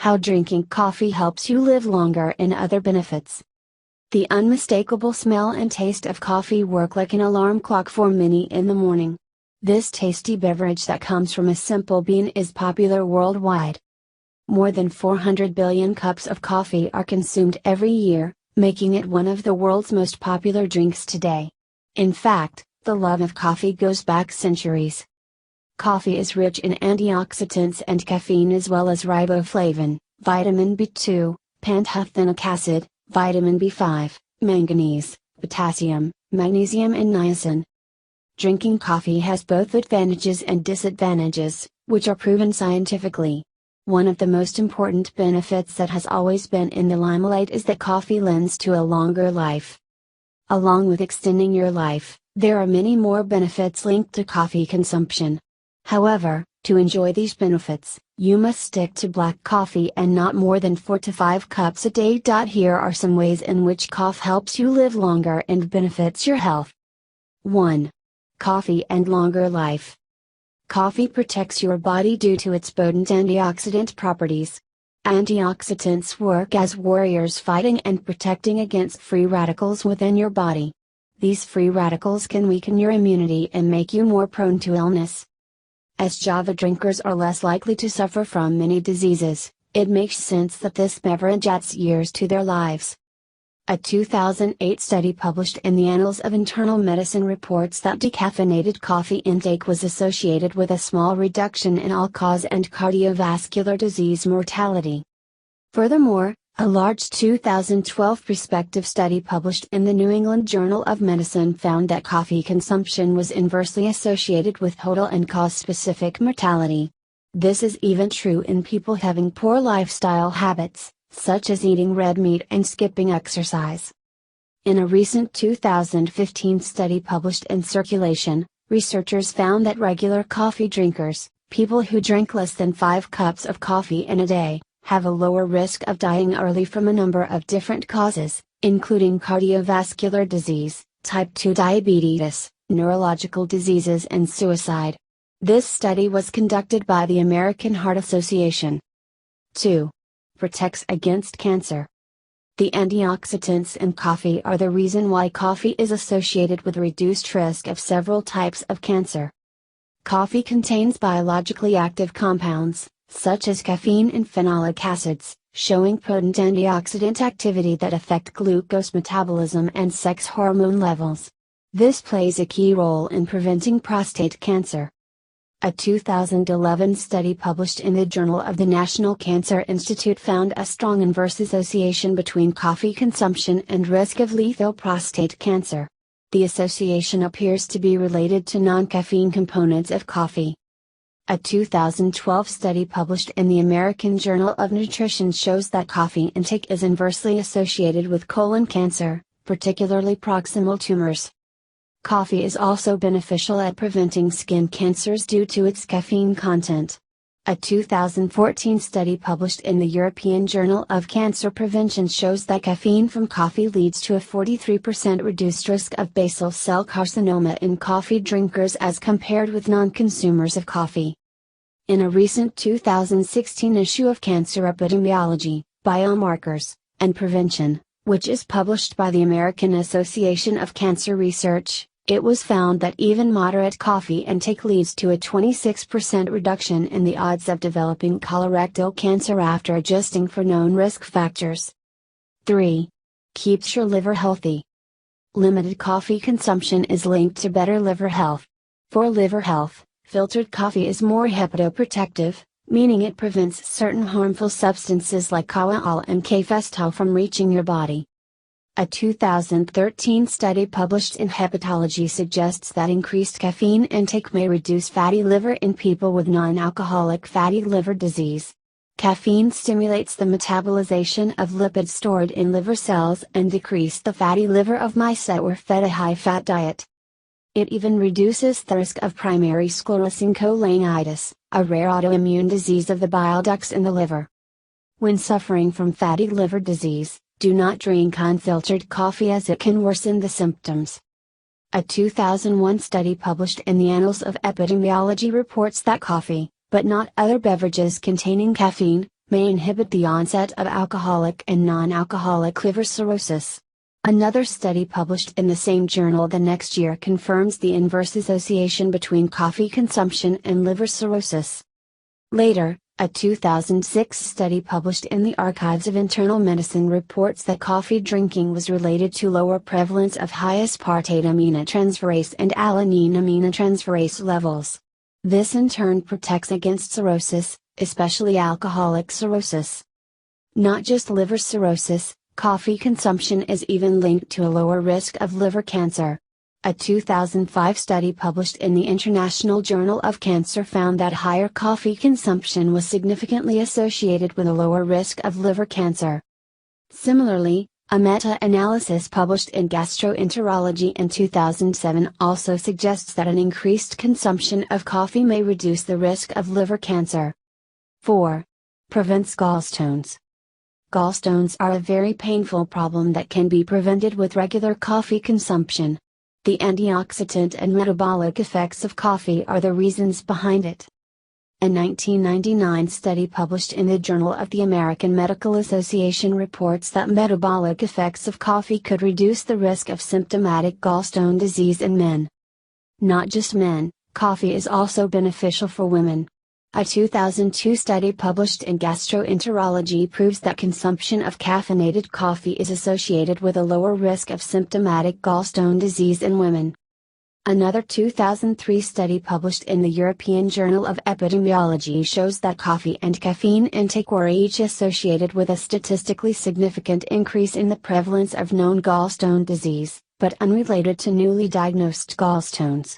How drinking coffee helps you live longer and other benefits. The unmistakable smell and taste of coffee work like an alarm clock for many in the morning. This tasty beverage that comes from a simple bean is popular worldwide. More than 400 billion cups of coffee are consumed every year, making it one of the world's most popular drinks today. In fact, the love of coffee goes back centuries. Coffee is rich in antioxidants and caffeine as well as riboflavin, vitamin B2, pantothenic acid, vitamin B5, manganese, potassium, magnesium and niacin. Drinking coffee has both advantages and disadvantages, which are proven scientifically. One of the most important benefits that has always been in the limelight is that coffee lends to a longer life. Along with extending your life, there are many more benefits linked to coffee consumption. However, to enjoy these benefits, you must stick to black coffee and not more than 4 to 5 cups a day. Here are some ways in which coffee helps you live longer and benefits your health. 1. Coffee and longer life. Coffee protects your body due to its potent antioxidant properties. Antioxidants work as warriors fighting and protecting against free radicals within your body. These free radicals can weaken your immunity and make you more prone to illness. As Java drinkers are less likely to suffer from many diseases, it makes sense that this beverage adds years to their lives. A 2008 study published in the Annals of Internal Medicine reports that decaffeinated coffee intake was associated with a small reduction in all-cause and cardiovascular disease mortality. Furthermore, a large 2012 prospective study published in the New England Journal of Medicine found that coffee consumption was inversely associated with total and cause-specific mortality. This is even true in people having poor lifestyle habits, such as eating red meat and skipping exercise. In a recent 2015 study published in Circulation, researchers found that regular coffee drinkers, people who drink less than 5 cups of coffee in a day, have a lower risk of dying early from a number of different causes, including cardiovascular disease, type 2 diabetes, neurological diseases and suicide. This study was conducted by the American Heart Association. 2. Protects against cancer. The antioxidants in coffee are the reason why coffee is associated with reduced risk of several types of cancer. Coffee contains biologically active compounds, such as caffeine and phenolic acids, showing potent antioxidant activity that affect glucose metabolism and sex hormone levels. This plays a key role in preventing prostate cancer. A 2011 study published in the Journal of the National Cancer Institute found a strong inverse association between coffee consumption and risk of lethal prostate cancer. The association appears to be related to non-caffeine components of coffee. A 2012 study published in the American Journal of Nutrition shows that coffee intake is inversely associated with colon cancer, particularly proximal tumors. Coffee is also beneficial at preventing skin cancers due to its caffeine content. A 2014 study published in the European Journal of Cancer Prevention shows that caffeine from coffee leads to a 43% reduced risk of basal cell carcinoma in coffee drinkers as compared with non-consumers of coffee. In a recent 2016 issue of Cancer Epidemiology, Biomarkers, and Prevention, which is published by the American Association of Cancer Research, it was found that even moderate coffee intake leads to a 26% reduction in the odds of developing colorectal cancer after adjusting for known risk factors. 3. Keeps your liver healthy. Limited coffee consumption is linked to better liver health. For liver health, filtered coffee is more hepatoprotective, meaning it prevents certain harmful substances like kaolin and kfestol from reaching your body. A 2013 study published in Hepatology suggests that increased caffeine intake may reduce fatty liver in people with non-alcoholic fatty liver disease. Caffeine stimulates the metabolization of lipids stored in liver cells and decrease the fatty liver of mice that were fed a high-fat diet. It even reduces the risk of primary sclerosing cholangitis, a rare autoimmune disease of the bile ducts in the liver. When suffering from fatty liver disease, do not drink unfiltered coffee as it can worsen the symptoms. A 2001 study published in the Annals of Epidemiology reports that coffee, but not other beverages containing caffeine, may inhibit the onset of alcoholic and non-alcoholic liver cirrhosis. Another study published in the same journal the next year confirms the inverse association between coffee consumption and liver cirrhosis. Later, a 2006 study published in the Archives of Internal Medicine reports that coffee drinking was related to lower prevalence of high aspartate aminotransferase and alanine aminotransferase levels. This in turn protects against cirrhosis, especially alcoholic cirrhosis. Not just liver cirrhosis, coffee consumption is even linked to a lower risk of liver cancer. A 2005 study published in the International Journal of Cancer found that higher coffee consumption was significantly associated with a lower risk of liver cancer. Similarly, a meta-analysis published in Gastroenterology in 2007 also suggests that an increased consumption of coffee may reduce the risk of liver cancer. 4. Prevents gallstones. Gallstones are a very painful problem that can be prevented with regular coffee consumption. The antioxidant and metabolic effects of coffee are the reasons behind it. A 1999 study published in the Journal of the American Medical Association reports that metabolic effects of coffee could reduce the risk of symptomatic gallstone disease in men. Not just men, coffee is also beneficial for women. A 2002 study published in Gastroenterology proves that consumption of caffeinated coffee is associated with a lower risk of symptomatic gallstone disease in women. Another 2003 study published in the European Journal of Epidemiology shows that coffee and caffeine intake were each associated with a statistically significant increase in the prevalence of known gallstone disease, but unrelated to newly diagnosed gallstones.